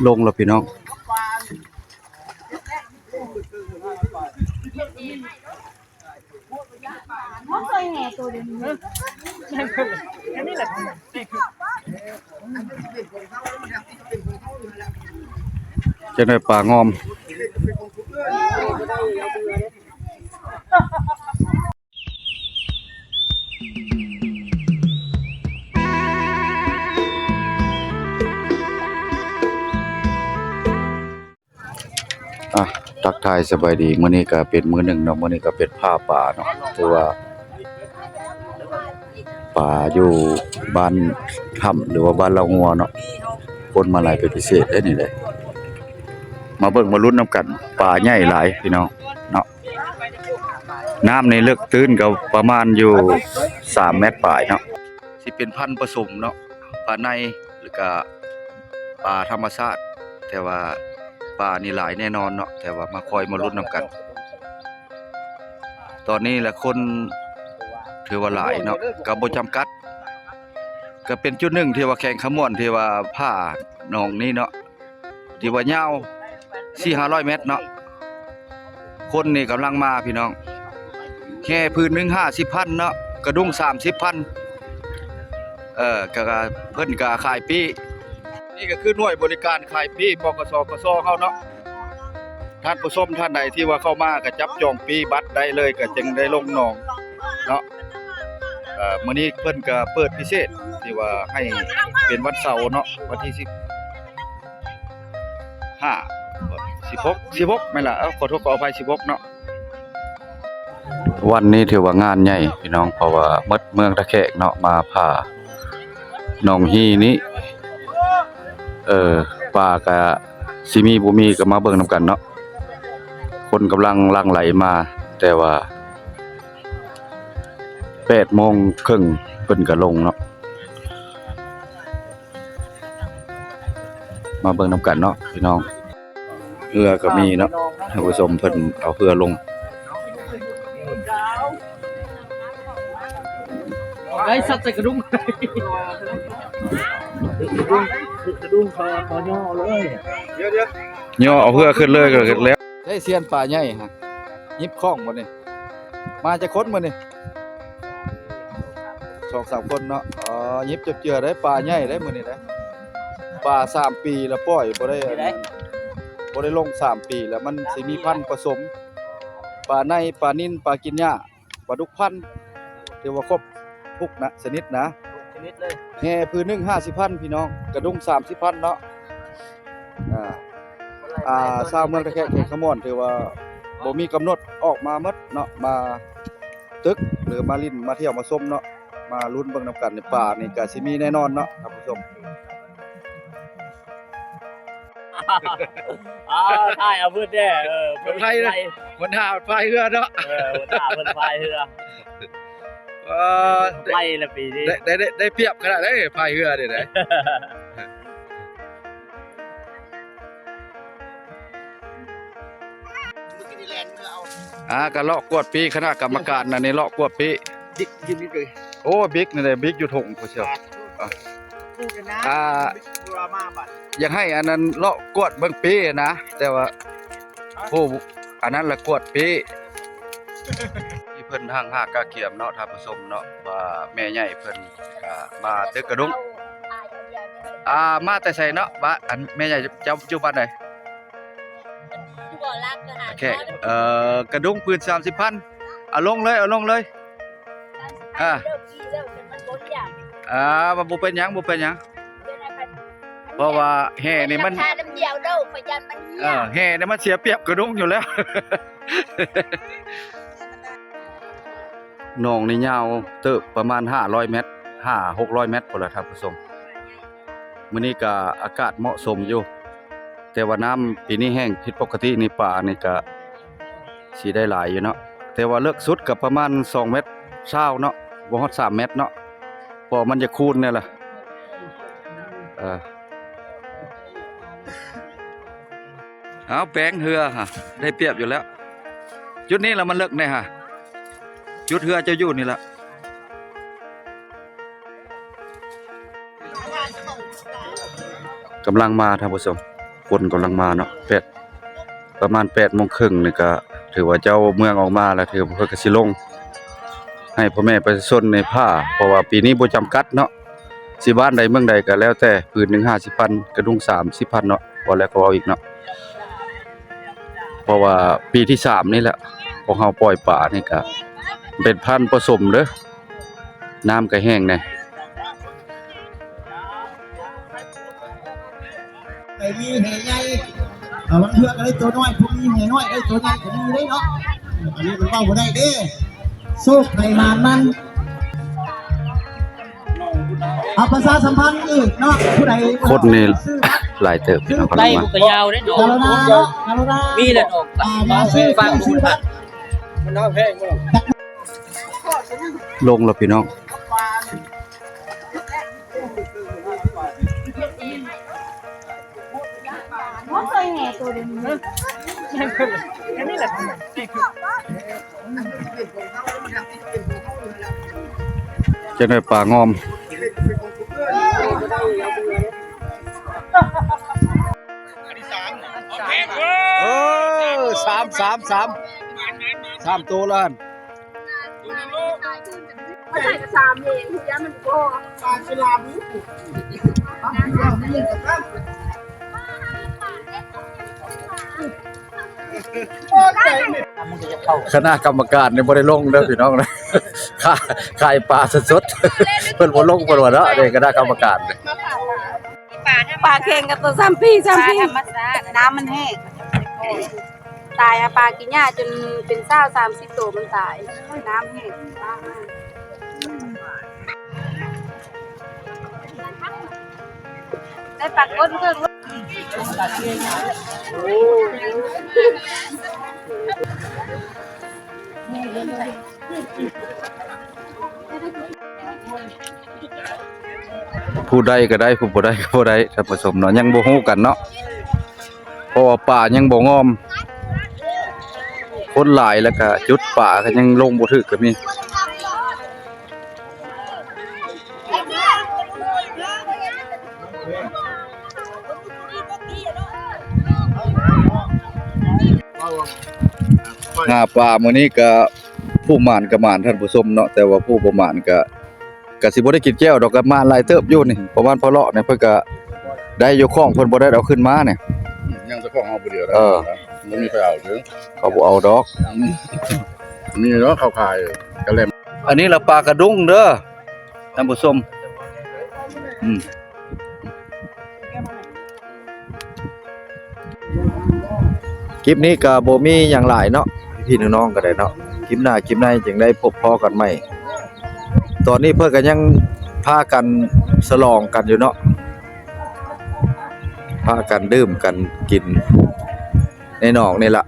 ลงแล้วพี่น้องจะได้ปลางอมทักทายสบายดีมื้อนี้ก็เป็นมื้อหนึ่งเนาะมื้อนี้ก็เป็นผ้าป่าเนาะถือว่าป่าอยู่บ้านถ้ำหรือว่าบ้านเรางัวเนาะคนมาหลายเป็นพิเศษได้นี่เลยมาเบิ่งมาลุ้นนำกันป่าใหญ่หลายพี่น้องเนาะน้ำในเลือกตื้นก็ประมาณอยู่3เมตรปลายเนาะสิเป็นพันธุ์ผสมเนาะป่าในหรือก็ป่าธรรมชาติแต่ว่าป่านี่หลายแน่นอนเนาะแต่ว่ามาคอยมาลุ้นนำกันตอนนี้แหละคนถือว่าหลายเนาะก็บ่จำกัดก็เป็นจุดหนึ่งที่ว่าแข่งขมวนที่ว่าผ้าหนองนี้เนาะที่ว่ายาว 4-500 เมตรเนาะคนนี่กำลังมาพี่น้องแค่พื้นหนึ่ง50,000เนาะกระดุง30,000ก็เพิ่นก็ขายปีนี่ก็คือหน่วยบริการขายปีปกสกสเฮาเนาะท่านผู้ชมท่านใดที่ว่าเข้ามาก็จับจองปีบัตรได้เลยก็จึงได้ลงหนองเนาะมื้อนี้เพิ่นก็เปิดพิเศษที่ว่าให้เป็นวันเสาร์เนาะวันที่16แม่นล่ะขอโทษขออภัย16เนาะวันนี้ถือว่างานใหญ่พี่น้องเพราะว่าหมดเมืองตะแขกเนาะมาพาหนองฮีนี้ป่าก็สิมีบ่มีก็มาเบิ่งนำกันเนาะคนกำลังหลั่งไหลมาแต่ว่า8:30เพิ่นก็ลงเนาะมาเบิ่งนำกันเนาะพี่น้องเรือก็มีเนาะท่านผู้ชมเพิ่นเอาเรือลงไอ้สัตว์ใส่กระดุมคอย่อเลยเดี๋ยวย่อเอาเรือขึ้นเลยก็แล้วได้เซียนป่าใหญ่ฮะยิบคล้องบ่นี่มาจะคนบ่นี่2-3 คนเนาะยิบเจือได้ป่าใหญ่ได้มื้อนี้ได้ป่า3 ปีแล้วปล่อยบ่ได้ลง3 ปีแล้วมันสิมีพันธุ์ผสมปลาในปลานิ่นปลากินหญ้าปลาดุกพันธุ์ที่ว่าครบทุกนะชนิดนะชนิดเลยแห่พื้นหนึ่ง50,000พี่น้องกระดุง30,000เนาะชาวเมืองตะแคกเขตขมอนถือว่าบ่มีกำหนดออกมาหมดเนาะมาตึกหรือมาลิ้นมาเที่ยวมาชมเนาะมาลุ้นเบิ่งนำกันในป่านี่ก็สิมีแน่นอนเนาะท่านผู้ชมถ่ายเอาเพื่อนแน่คนไทยนะคนหาพายเรือเนาะคนหาเพื่อนพายเรือไล่ละปีนี้ได้เปรียบขนาดได้พายเรือได้ก็เลาะกวดปีคณะกรรมการน่ะนี่เลาะกวดปีบิ๊กนิดเลยโอ้บิ๊กนี่แหละบิ๊กอยู่ถงผู้เชี่ยวอยากให้อันนั้นเลาะกวดเบิ่งปีนะแต่ว่าโอ้อันนั้นละกวดปีที่เพิ่นทางหากกะเกียมเนาะท่านผู้ชมเนาะว่าแม่ใหญ่เพิ่นก็มาตึกกระดุงมาแต่ไสเนาะบ้านอันแม่ใหญ่เจ้าอยู่บ้านใดแค่กระดุงพื้น30,000เอาลงเลยบ่เป็นหยังเพราะว่าแห่นี่มันแห่นี่มันเสียเปรียบกระดุงอยู่แล้วหนองนี่ยาวเติบประมาณ500 เมตร500-600 เมตรพุ่นล่ะครับผู้ชมมื้อนี้ก็อากาศเหมาะสมอยู่แต่ว่าน้ำปีนี้แห้งผิดปกตินี่ป่านี่ก็สิได้หลายอยู่เนาะแต่ว่าเลิกสุดก็ประมาณ2 เมตรเช้าเนาะบ่ฮอด3 เมตรเนาะพอมันจะคูนเนี่ยล่ะเอาแปลงเหือฮะได้เปรียบอยู่แล้วจุดนี้ละมันเลิกแน่ฮะจุดเหือจะอยู่นี่ละ กำลังมาท่านผู้ชมคนกำลังมาเนาะประมาณ8:30นนี่ก็ถือว่าเจ้าเมืองออกมาแล้วถือว่าเพิ่นก็สิลงให้พ่อแม่ประชาชนในผ้าเพราะว่าปีนี้บ่จำกัดเนาะสิบ้านใดเมืองใดก็แล้วแต่พื้นหนึง50,000กระดุง30,000เนาะบ่แล้วก็เอาอีกเนาะเพราะว่าปีที่3นี่แหละพวกเฮาปล่อยป่านี่ก็เป็นพันธุ์ผสมเด้อน้ำก็แห้งแน่ ไอ้มีแห่ใหญ่บางเทื่อก็ได้ตัวน้อยพวกนี้แห่น้อยได้ตัวใหญ่ก็มีได้เนาะอันนี้มันเว้าบ่ได้เด้โชคในมานมันเอาประชาสัมพันธ์อีกเนาะผู้ใด คนนี่หลายเติบพี่น้องกำลั ไล่ งมา บุกยาวได้ดอก กรุณาเนาะกรุณา มีแหละดอก มาซื้อ ฟังดู ซื้อ ค บั รับ ตร มันน้ำแพงบ่ ลงแล้วพี่น้อง ไม่เคยแห่ตัวเดียวนี้ อันนี้แหละ จะได้ปลางอม3ตัวล้าน เขาใส่กระซามเองยันมันโก้ ปลาฉลามนี่คณะกรรมการนี่บ่ได้ลงเด้อพี่น้องนะ ขายปลาสดๆ เพิ่นบ่ลงเพิ่นว่าเนาะนี่คณะกรรมการนี่ ปลาเค็งกับตัวซ้ำพี่ซ้ำพี่น้ำมันแห้งตายอะปลากินหญ้าจนเป็น20-30ตัวมันตายน้ำแห้งปลามากได้ปลาก้นเครื่อง ผู้ใดก็ได้ผู้บ่ได้ก็บ่ได้ท่านผู้ชมเนาะยังบ่ฮู้กันเนาะเพราะว่าป่ายังบ่งอมคนหลายแล้วก็จุดป่าก็ยังลงบ่ถึกก็มีหาป่ามื้อนี้ก็ผู้หมานก็หมานท่านผู้ชมเนาะแต่ว่าผู้บ่หมานก็สิบ่ได้กินแก้วดอกก็มาหลายเติบอยู่นี่ประมาณพอเลาะเนี่ยเพิ่นก็ได้อยู่ของเพิ่นบ่ได้เอาขึ้นมาเนี่ย ยังจะของเอาผู้เดียวนะ เออ มันมีใครเอาถึง เขาบ่เอาดอก มีเนาะเขาขายกระเล่ม อันนี้ละปลากระดุงเด้อท่านผู้ชมคลิปนี้ก็บ่มีหยังหลายเนาะพี่น้องๆก็ได้เนาะคลิปหน้าคลิปในจึงได้พบพอกันใหม่ตอนนี้เพิ่นก็ยังพากันฉลองกันอยู่เนาะพากันดื่มกันกินในหนองนี่ล่ะ